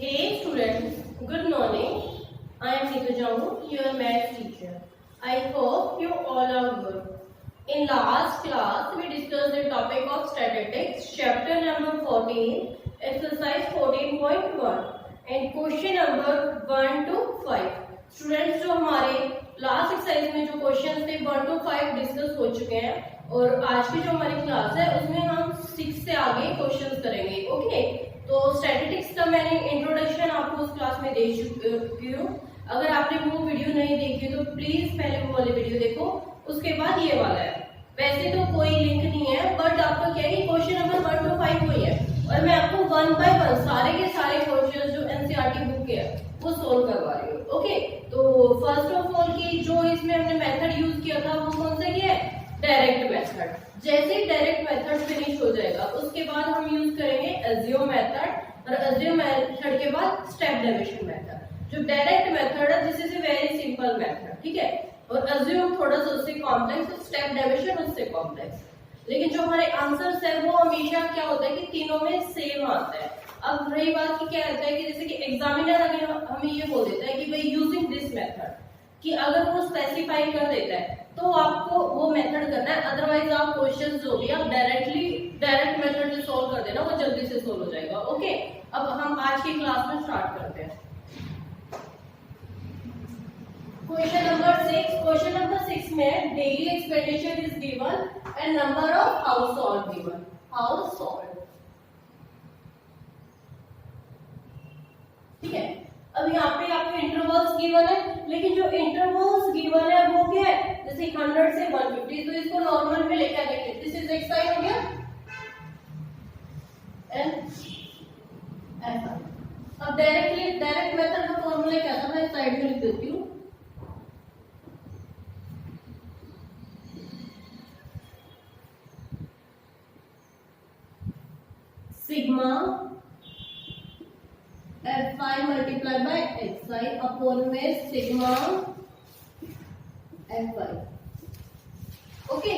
Hey students, good morning. I am Neetu Jamu, your maths teacher. I hope you all are good. In last class, we discussed the topic of statistics, chapter number 14, exercise 14.1 and question number 1 to 5. Students, जो हमारे last exercise में जो question थे 1 to 5 discuss हो चुके हैं और आज की जो हमारी क्लास है उसमें हम 6 से आगे क्वेश्चंस करेंगे. ओके, तो स्टैटिस्टिक्स का मैंने इंट्रोडक्शन आपको उस क्लास में दे चुकी हूँ. अगर आपने वो वीडियो नहीं देखी तो प्लीज पहले वो वाली वीडियो देखो, उसके बाद ये वाला है. वैसे तो कोई लिंक नहीं है, बट आपको क्या है क्वेश्चन नंबर 1 to 5 वही है और मैं आपको 1 by 1 सारे के सारे क्वेश्चन जो एनसीईआरटी बुक के है वो सोल्व करवा रही हूँ. ओके, तो फर्स्ट ऑफ ऑल की जो इसमें हमने मेथड यूज किया था वो कौन सा किया है? Direct method. जैसे ही डायरेक्ट मेथड फिनिश हो जाएगा उसके बाद हम यूज करेंगे एज्यूम मेथड और एज्यूम मेथड के बाद स्टेप डेविएशन मेथड. जो डायरेक्ट मेथड है this is a very simple method, ठीक है, और एज्यूम थोड़ा सा उससे कॉम्प्लेक्स, स्टेप डेविएशन उससे कॉम्प्लेक्स. लेकिन जो हमारे आंसर्स है वो हमेशा क्या होता है कि तीनों में सेम आता है. अब रही बात की क्या रहता है कि जैसे कि एग्जामिनर अगर हमें ये बोल देता है कि भाई यूजिंग दिस मेथड, कि अगर वो स्पेसिफाई कर देता है तो आपको वो मेथड करना है, अदरवाइज आप क्वेश्चन जो भी आप डायरेक्ट मेथड से सोल्व कर देना, वो जल्दी से सोल्व हो जाएगा. ओके, अब हम आज की क्लास में स्टार्ट करते हैं. क्वेश्चन नंबर 6 में daily expenditure is given and number of house hold given. House hold, ठीक है. अब यहाँ पे आपके इंटरवल्स गिवन है, लेकिन जो इंटरवल्स गिवन है वो क्या है? जैसे 100 से 150, तो इसको नॉर्मल में लेके आएंगे. दिस इज एक्स साइन हो गया एंड ऐसा. अब डायरेक्ट मेथड का फॉर्मूला क्या था मैं साइड में लिख देती हूँ. Sigma fi multiply by xi upon में सिग्मा fi. ओके,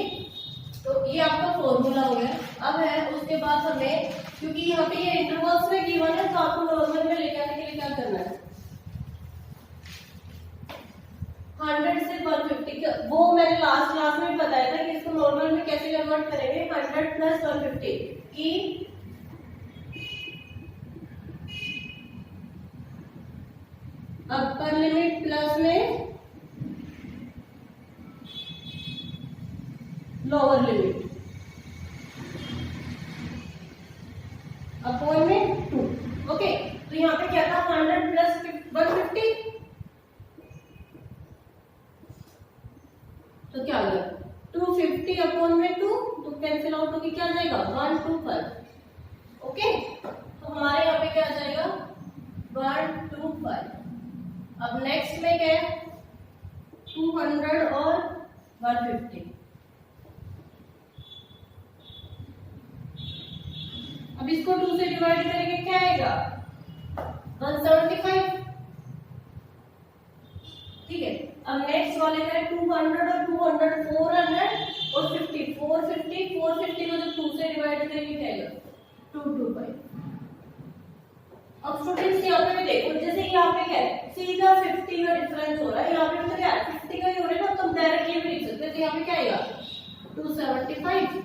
तो ये आपका फॉर्मूला हो गया. अब है उसके बाद हमें, क्योंकि यहाँ पे ये इंटरवल्स में गिवन है तो आपको नॉर्मल में लेके आने के लिए क्या करना है? 100 से 150, वो मैंने लास्ट क्लास में बताया था कि इसको नॉर्मल में कैसे कन्वर्ट करेंगे. 100 प्लस 150 की अपर लिमिट प्लस में लोअर लिमिट अपॉन में 2. ओके, तो यहाँ पे क्या था? 100 प्लस 150, तो क्या आ गया? 250 अपॉन में 2, तो कैंसिल आउट होगी, क्या आ जाएगा? 125. ओके, तो हमारे यहाँ पे क्या आ जाएगा? 125. अब नेक्स्ट में क्या है? 200 और 150. अब इसको 2 से डिवाइड करेंगे, क्या आएगा? 175. ठीक है. अब नेक्स्ट वाले में 200 और 200 400 और 50. 450 को जब 2 से डिवाइड करेंगे क्या आएगा? 225. अब स्टूडेंट्स यहाँ पे भी देखो, जैसे यहाँ पे क्या है? सीधा 50 का डिफरेंस हो रहा है. यहाँ पे तो क्या है? 50 का ही हो रहा है ना, तो हम डायरेक्टली भी लिख सकते हैं. तो यहाँ पे क्या आएगा? 275.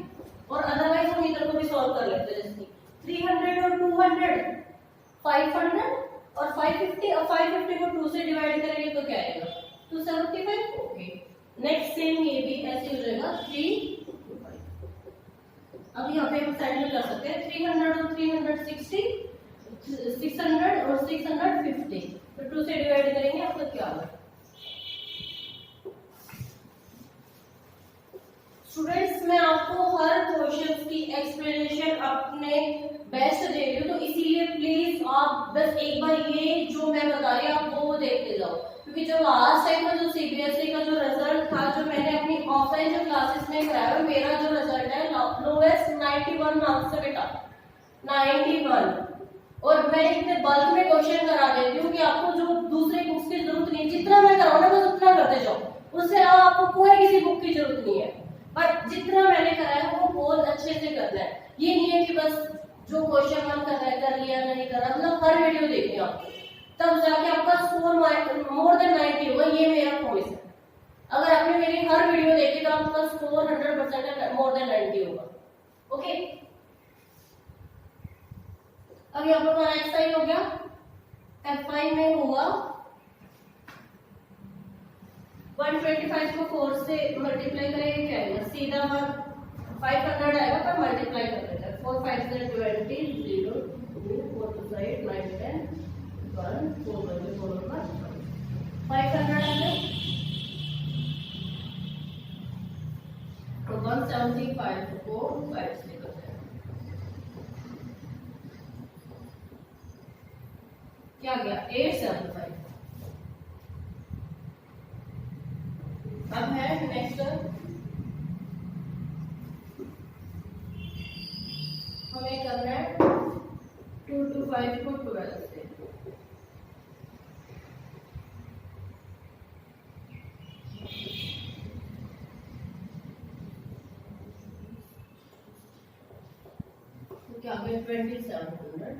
और अदरवाइज हम इधर को भी सॉल्व कर लेते हैं. जैसे 300 और 200 500 और 550, और 550 को 2 से डिवाइड करेंगे तो क्या आएगा? 275. ओके, नेक्स्ट सेम ये भी ऐसे हो जाएगा 325. अब यहाँ पे हम साइड में कर सकते हैं 300 और 360, 600 और 650, तो 2 से डिवाइड करेंगे आपका क्या होगा? स्टूडेंट्स, मैं आपको हर क्वेश्चन की एक्सप्लेनेशन अपने बेस्ट दे रही हूँ, तो इसीलिए प्लीज आप बस एक बार ये जो मैं बता रही हूँ आप वो देखते जाओ. क्योंकि जो लास्ट टाइम का जो सीबीएसई का जो रिजल्ट था, जो मैंने अपनी ऑफलाइन जो क्लासेस में कराया, मेरा जो रिजल्ट है लोएस्ट 91 मार्क्स से बेटा 91. और मैं इतने बल्क में क्वेश्चन करा देती हूँ कि आपको जो दूसरे बुक्स की जरूरत नहीं, जितना मैं कराऊँ ना बस उतना करते जाओ, उससे अलावा आपको कोई किसी बुक की जरूरत नहीं है. पर जितना मैंने कराया वो बहुत अच्छे से करना है. ये नहीं है कि बस जो क्वेश्चन मन कर रहा है कर लिया, नहीं कर रहा, मतलब हर वीडियो देखनी है आपको, तब जाके आपका स्कोर मोर देन 90 होगा। ये मेरा प्रॉमिस है। अगर आपने मेरी हर वीडियो देखी तो आपका स्कोर 100% मोर देन 90 होगा। ओके, अब यहाँ पर हमारा एक्सरसाइज हो गया। F5 में होगा 125 को 4 से मल्टीप्लाई करेंगे, क्या आएगा सीधा 500 आएगा, पर मल्टीप्लाई कर देते हैं। 4 5 से 20, 0 2 4 टू साइड 9 10 1 4 1 4 1 500 आएगा तो 175 को 5 से करते हैं, क्या गया 875। अब है नेक्स्ट, हमें करना है 2 to 5 को 12 से। तो क्या गया 2700।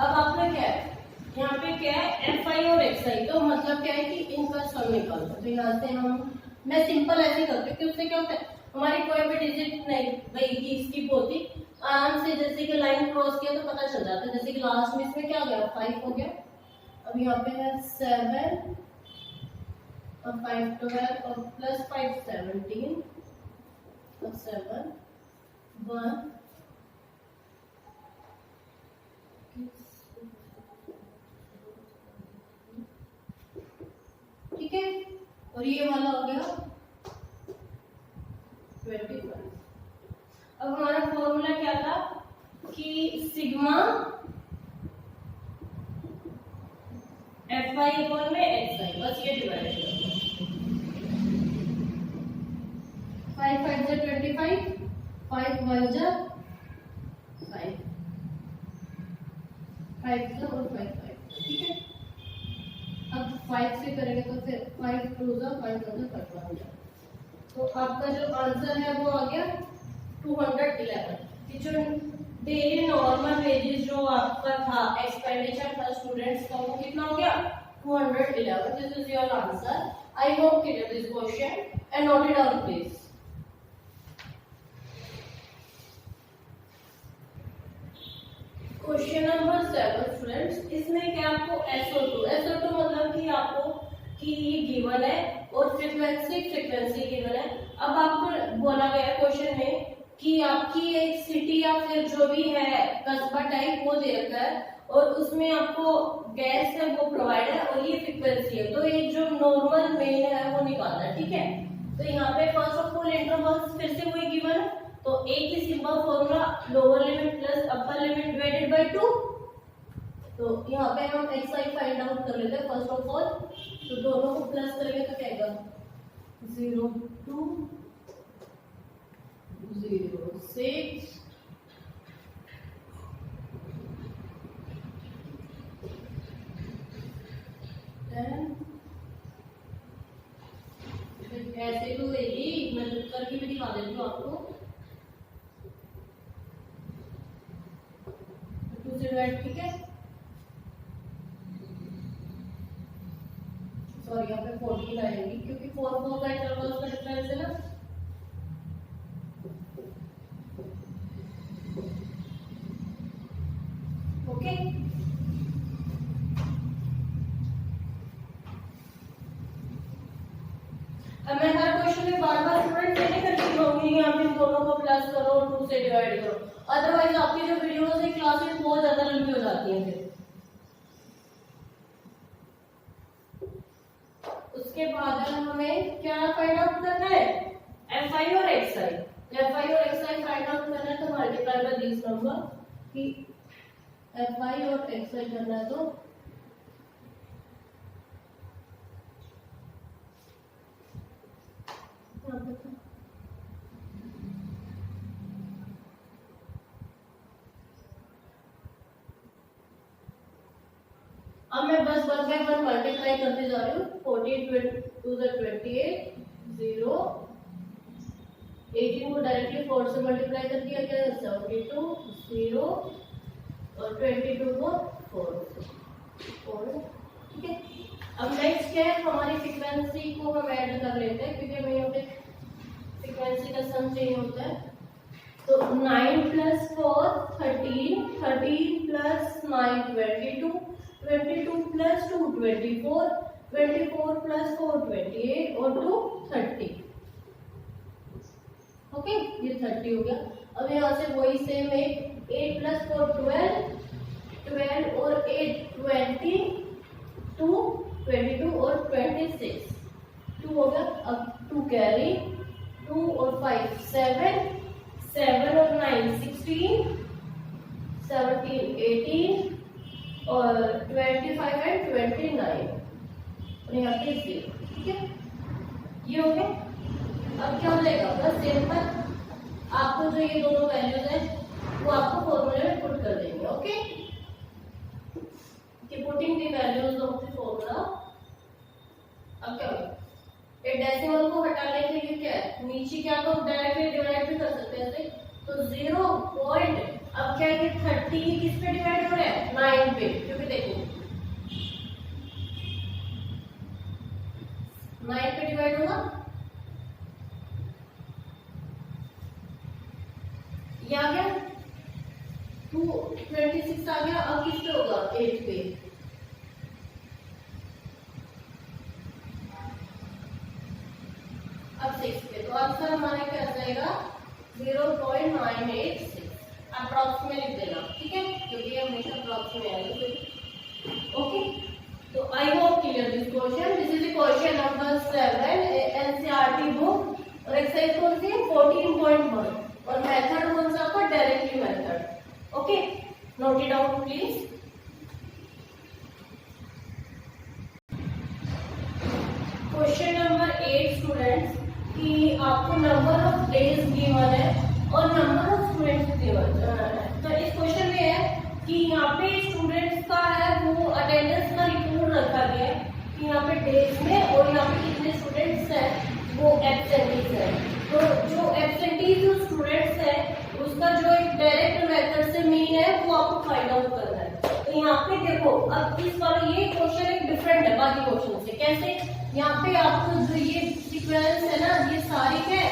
अब आपने क्या है यहाँ पे क्या है Fi और Xi, तो मतलब क्या है कि इनका सम निकालना। तो यहाँ से मैं सिंपल ऐसे करती हूँ कि उससे क्या होता है हमारी कोई भी डिजिट नहीं भाई की स्किप होती, आराम से जैसे कि लाइन क्रॉस किया तो पता चल जाता है। जैसे कि लास्ट में इसमें क्या गया 5 हो गया, अब यहाँ पे है 7 और 5 12 और प्लस 5 17 और 7 1 ठीक है, और ये वाला हो गया 21। अब हमारा फॉर्मूला क्या था कि सिग्मा Fi इक्वल में Xi, बस ये डिवाइड करो। 5 5 से 25, 5 1 जा 5 5 से और 5 5, ठीक है। अब 5 से करेंगे तो फिर 5 2 जा 5 1 जा 5 1 जा, तो आपका जो आंसर है वो आ गया 211। कि जो डेली नॉर्मल वेजेस जो आपका था एक्सपेंडिचर था स्टूडेंट्स का, वो कितना हो गया 211। This is your answer. I hope clear this question and note it down please. Question number 7 students, इसमें क्या आपको SO2 मतलब कि आपको कि ये गिवन है और फ्रीक्वेंसी गिवन है। अब आपको बोला गया क्वेश्चन में कि आपकी एक सिटी या फिर जो भी है कस्बा टाइप वो दे रखा है और उसमें आपको गैस है वो प्रोवाइड है और ये फ्रीक्वेंसी है, तो एक जो नॉर्मल मेन है वो निकालना है, ठीक है। तो यहाँ पे फर्स्ट ऑफ ऑल इंटरवल्स फिर से वही गिवन है, तो एक ही simple formula lower limit plus upper limit divided by 2। तो यहाँ पे हम xi फाइंड आउट कर लेते हैं फर्स्ट ऑफ ऑल, तो दोनों को प्लस करेंगे तो क्या आएगा 0 2 0 6 10। ऐसे तो यही मैं करके भी दिखा देती हूँ आपको। 2 से डिवाइड, ठीक है। सॉरी यहाँ पे 14 आएगी क्योंकि 4 4 का इंटरवल का डिफरेंस है ना। ओके, अब मैं हर क्वेश्चन में बार बार स्टूडेंट नहीं करती होंगी यहाँ पे दोनों को प्लस करो 2 से डिवाइड करो, अदरवाइज आपकी जो वीडियोस है क्लासेस बहुत ज्यादा लंबी हो जाती हैं। फिर उसके बाद हमें क्या फाइंड आउट करना है, fi और xi। fi और xi फाइंड आउट करना है तो मल्टीप्लाई बाय दिस नंबर कि fi और xi करना है तो अब मैं बस 1 बाय 1 मल्टीप्लाई करते जा रही हूँ। 14 टू द 28 0 18 को डायरेक्टली 4 से मल्टीप्लाई कर दिया क्या 72 0 और 22 को 4। ठीक है, अब नेक्स्ट क्या है, हमारी फ्रीक्वेंसी को हम ऐड कर लेते हैं क्योंकि हमें यहाँ पे फ्रीक्वेंसी का सम चाहिए होता है। तो 9 प्लस 4 13, 13 प्लस 9 22, 22 प्लस 2 24, 24 प्लस 4 28 और 2 30। ओके, ये 30 हो गया। अब यहाँ से वही सेम है, 8 प्लस 4 12, 12 और 8 20, 2 22 और 26 2 हो गया। अब 2 कैरी, 2 और 5 7, 7 और 9 16, 17 18 और 25 एंड 29 और यहाँ पे 0। ठीक है, ये हो गया। अब क्या हो जाएगा, बस सिंपल आपको जो ये दोनों वैल्यूज है वो आपको फॉर्मूले में पुट कर देंगे। ओके, कि putting the values of the formula. अब क्या होगा, ये डेसिमल को हटाने के लिए क्या है, नीचे क्या तो डायरेक्टली डिवाइड भी कर सकते हैं ऐसे। तो 0 पॉइंट, अब क्या ये 30 किस पे डिवाइड हो रहा है 9 पे, क्योंकि देखो 9 पे डिवाइड होगा, ये आ गया 226 आ गया। अब किस पे होगा 8 पे, अब 6 पे। तो आंसर हमारा क्या आ जाएगा 0.986। अप्रॉक्स में लिख देना, ठीक है, क्योंकि हमेशा अप्रॉक्स में आएगा। ओके, तो I hope clear this question. This is the question number 7 NCERT book और एक्सरसाइज कौन सी है 14.1 और मेथड कौन सा आपका directly method. Okay, note it down please. Question number 8 students, कि आपको नंबर ऑफ डेज गिवन है और नंबर ऑफ स्टूडेंट्स गिवन है। तो इस क्वेश्चन में है कि यहाँ पे स्टूडेंट्स का है वो अटेंडेंस का रिकॉर्ड रखा गया है कि यहाँ पे डेज में और यहाँ पे कितने स्टूडेंट्स हैं वो एब्सेंटीज है। तो जो एब्सेंटीज जो स्टूडेंट्स है उसका जो एक डायरेक्ट मेथड से मीन है वो आपको फाइंड आउट करना है। तो यहाँ पे देखो, अब इस बार ये क्वेश्चन एक डिफरेंट है बाकी क्वेश्चन से। कैसे, यहाँ पे आपको जो ये सीक्वेंस है ना ये सारी क्या है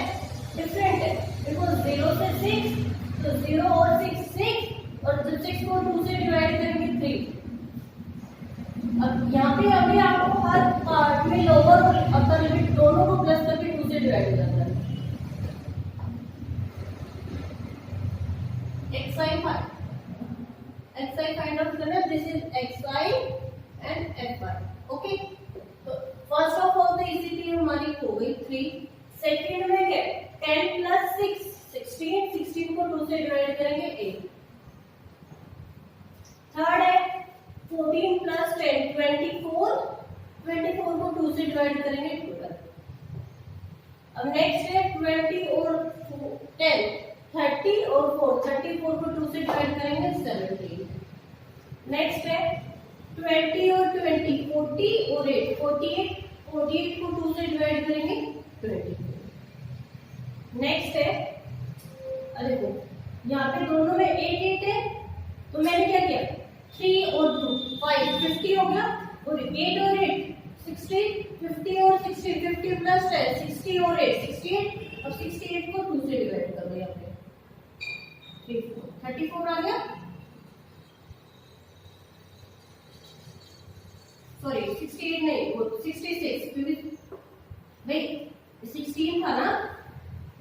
डिफरेंट है। देखो 0 से 6, तो 0 और 6 6 और जब 6 को 2 से डिवाइड करेंगे 3। अब यहाँ पे अभी आपको हर पार्ट में लोअर और अपर लिमिट दोनों को प्लस करके 2 से डिवाइड करना है। xi फाइंड आउट करना, this is xi and fy। Okay, तो फर्स्ट ऑफ ऑल तो इसी थी हमारी हो गई 3। सेकंड में क्या 10 प्लस 6 16, 16 को 2 से डिवाइड करेंगे 8। थर्ड है 14 प्लस 10 24, 24 को 2 से डिवाइड करेंगे 12। अब नेक्स्ट है 20 और 10 30 और 4, 34 को 2 से डिवाइड करेंगे 17। नेक्स्ट है 20 और 20 40 और 8 48, 48 को 2 से डिवाइड करेंगे 24। नेक्स्ट है, अरे वो यहाँ पे दोनों में 8 8 है तो मैंने क्या किया 3 और 2 5 50 हो गया और 8 और 8 60, 50 और 60 50 प्लस 10 60 और 8 68। अब 68 को 2 से डिवाइड कर दो, यहाँ पे 34 आ गया, सॉरी 68 नहीं वो 66, क्योंकि भाई 16 था ना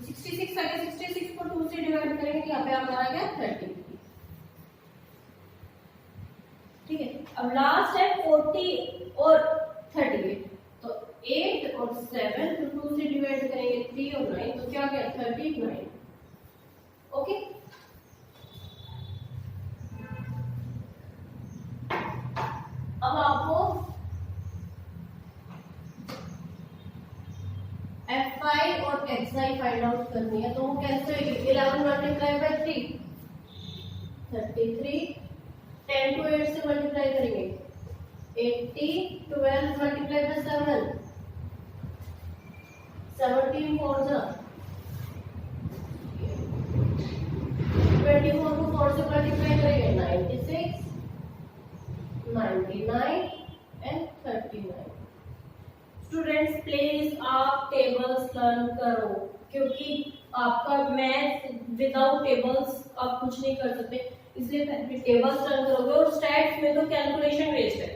66 आ गया। 66 को 2 से डिवाइड करेंगे यहाँ पे हमारा आ गया 30। ठीक है, अब लास्ट है 40 और 38, तो 8 7, तो 2 से डिवाइड करेंगे 3 और 9, तो क्या गया 39। ओके, अब आपको Fi और Xi फाइंड आउट करनी है, तो वो कैसे होगी? 11 मल्टीप्लाई बाय 3 33, 10 को 8 से मल्टीप्लाई करेंगे 80, 12 मल्टीप्लाई बाय 7 17 4 जा 24 को 4 से मल्टीप्लाई करेंगे 96, 99 एंड 39। स्टूडेंट्स प्लीज आप टेबल्स लर्न करो, क्योंकि आपका मैथ विदाउट टेबल्स आप कुछ नहीं कर सकते, इसलिए पहले टेबल्स लर्न करोगे। और स्टैट्स में तो कैलकुलेशन वेस्ट है,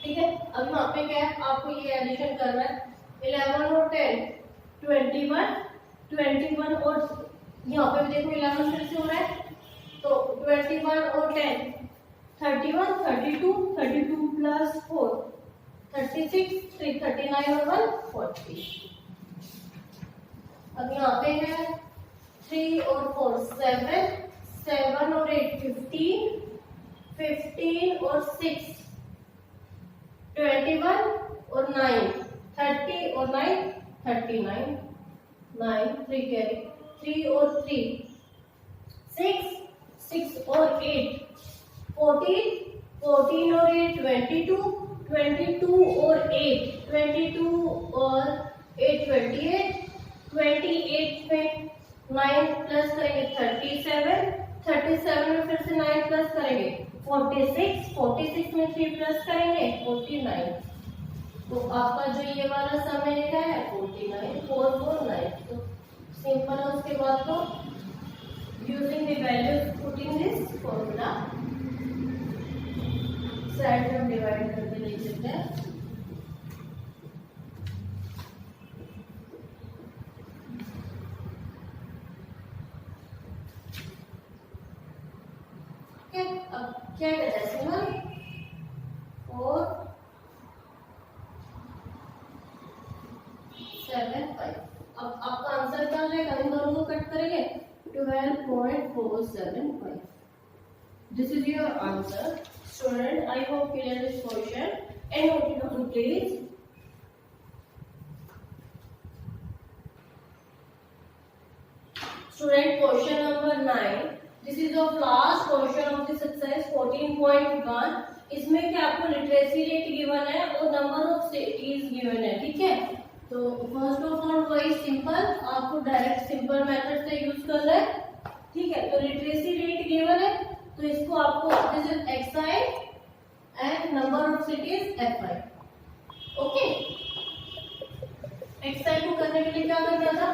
ठीक है। अब यहाँ पे क्या है, आपको ये एडिशन करना है 11 और 10 21 और यहाँ पे भी देखो 11 फिर से हो रहा है, तो 21 और 10 31 32 प्लस 4 36 3 39 और 1 40। अब यहाँ पे है 3 और 4 7 और 8 15 और 6 21 और 9 30 और 9 39 9 3 कैरी 3 और 3 6 और 8 14 और 8 22 और 8 28 में 9 प्लस करेंगे 37 में फिर से 9 प्लस करेंगे 46 में 3 प्लस करेंगे 49। तो आपका जो ये वाला समय क्या है 49 449। तो सिंपल है, उसके बाद तो using the values putting this formula side में डिवाइड करके लिख सकते हैं। अब क्या कहते हैं सिंपल 4 7 5। अब आपका आंसर क्या रहेगा? इन दोनों को कट करेंगे 12.475। This is your answer. Student, I hope clear this question and note it down please. Student, question number 9. This is the last question of the exercise 14.1. इसमें क्या आपको लिटरेसी रेट गिवन है और नंबर ऑफ सिटीज गिवन है, ठीक है। तो first of all वही सिंपल, आपको डायरेक्ट सिंपल मेथड से यूज करना है, ठीक है। तो लिटरेसी रेट गिवन है, तो इसको आपको this is XI and number of cities FI. Okay, XI को करने के लिए क्या करना था?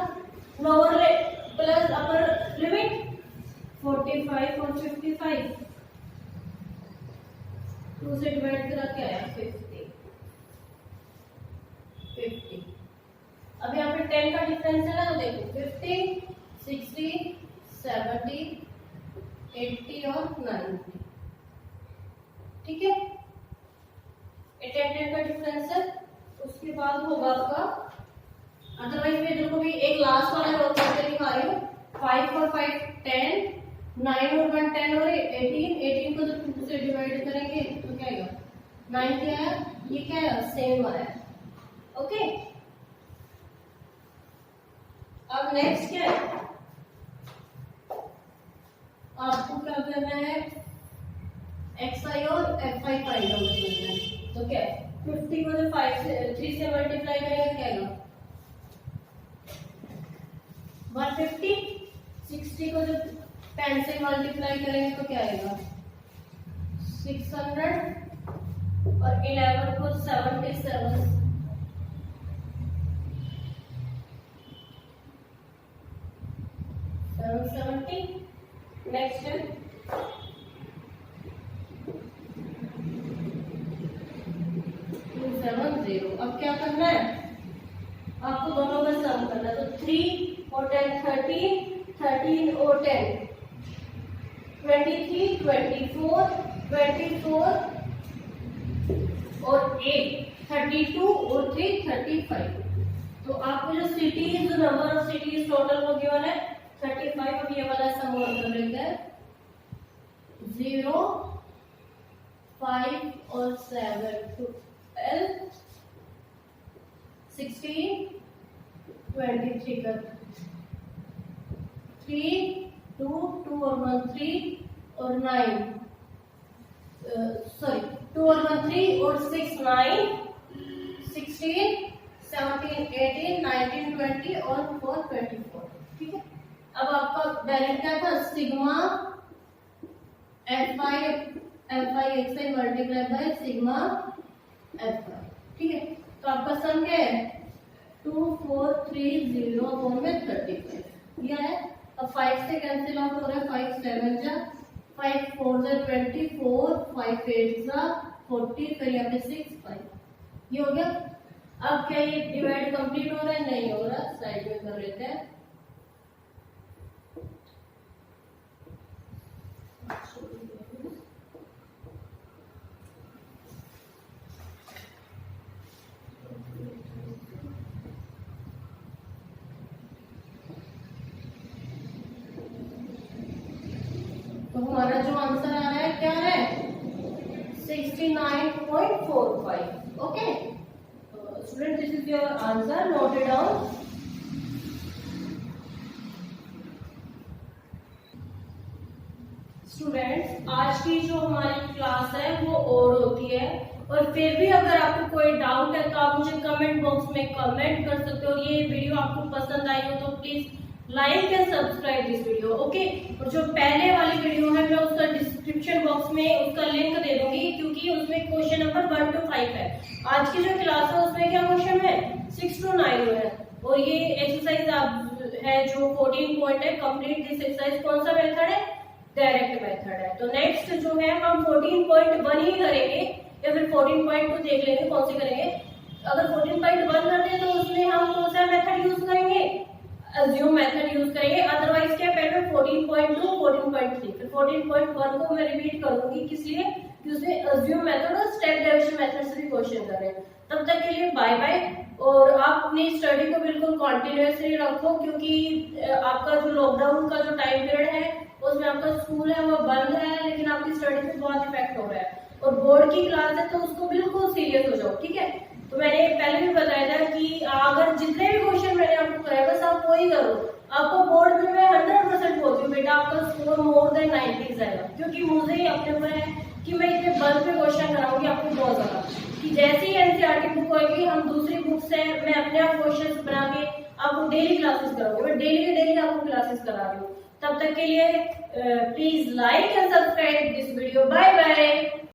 लोअर प्लस अपर लिमिट 45 और 55 2 से डिवाइड करा क्या आया 50। अब यहाँ पे 10 का डिफरेंस है ना, तो देखो 50 60 70 80 और 90, ठीक है। 10 का डिफरेंस है। उसके बाद होगा आपका, अदरवाइज मैं देखो भी एक लास्ट वाला रोल करके दिखा रही हूँ 5 और 5 10 9 और 1 10 और 18 को जब 2 से डिवाइड करेंगे तो क्या आएगा 9 क्या है, ये क्या है सेम आया। ओके, अब नेक्स्ट क्या है, आपको क्या करना है एक्सआई और एफआई फाइंड आउट करना है। तो क्या है 50 को जब 3 से मल्टीप्लाई करेंगे क्या आएगा 150। 60 को जब 10 से मल्टीप्लाई करेंगे तो क्या आएगा 600 और 11 को 77 770। नेक्स्ट है 270। अब क्या करना है, आपको दोनों का सम करना है। तो 3 और 10 13 और 10 23 24 और 8 32 और 3 35। तो आपको जो cities, number of cities total वो गिवन है 35। अब ये वाला सम और कर लेते हैं 0 5 और 7 12 16 23 कर 3 2 2 और 1 3 और 9 सॉरी 2 और 1 3 और 6 9 16 17 18 19 20 और 4 24। ठीक है। अब आपका डायरेक्ट क्या था सिग्मा F5 x से मल्टीप्लाई बाय सिग्मा F5। ठीक है। तो आपका सम क्या है 2430 अपॉन में 35 यह है। अब 5 से कैंसिल आउट हो रहा है 5 7 जा 5 4 जा 24 5 8 जा 40 फिर यहाँ पे 6 5 ये हो गया। अब क्या ये डिवाइड कंप्लीट हो रहा है? नहीं हो रहा, साइड में कर लेते हैं। तो हमारा जो आंसर आ रहा है क्या है 69.45। Okay student, this is your answer, note it down. Students, आज की जो हमारी क्लास है वो और होती है, और फिर भी अगर आपको कोई डाउट है तो आप मुझे कमेंट बॉक्स में कमेंट कर सकते हो। ये वीडियो आपको पसंद आई हो तो please like and subscribe this video. Okay, और जो पहले वाली वीडियो है मैं उसका डिस्क्रिप्शन बॉक्स में उसका लिंक दे दूंगी, क्योंकि उसमें क्वेश्चन नंबर 1 to 5 है। आज की जो क्लास है उसमें क्या क्वेश्चन है 6 to 9 है, और ये एक्सरसाइज है जो 14 पॉइंट है। कंप्लीट दिस एक्सरसाइज कौन सा मेथड है? डायरेक्ट मेथड है। तो नेक्स्ट जो है हम 14.1 ही करेंगे, या फिर 14.2 देख लेंगे कौन सी करेंगे। अगर 14.1 करते हैं तो उसमें हम कौन सा मेथड यूज करेंगे? अज्यूम मेथड यूज करेंगे। अदरवाइज क्या पहले 14.2 14.3 फिर 14.1 को मैं रिपीट करूंगी, किस लिए कि उसमें अज्यूम मेथड और स्टेप डेविएशन मेथड से भी क्वेश्चन कर रहे हैं। तब तक के लिए बाय बाय, और आप अपनी स्टडी को बिल्कुल कॉन्टिन्यूसली रखो, क्योंकि आपका जो लॉकडाउन का जो टाइम पीरियड है उसमें आपका स्कूल है वो बंद है, लेकिन आपकी स्टडी पे बहुत इफेक्ट हो रहा है, और बोर्ड की क्लास है तो उसको बिल्कुल सीरियस हो जाओ। ठीक है। तो मैंने पहले भी बताया था कि अगर जितने भी क्वेश्चन मैंने आपको कराया बस आप वही करो। आपको बोर्ड में मैं 100% बोलती हूँ बेटा आपका स्कोर मोर देन 90 जाएगा, क्योंकि मुझे ही अपने ऊपर है कि मैं इतने बल पे क्वेश्चन कराऊंगी आपको बहुत ज्यादा, कि जैसे ही एनसीईआरटी बुक होगी हम दूसरी बुक से मैं अपने आप क्वेश्चन बना के आपको डेली क्लासेस कराऊंगी। मैं डेली के डेली आपको क्लासेस करा रही हूँ। तब तक के लिए please like and subscribe this video. Bye bye.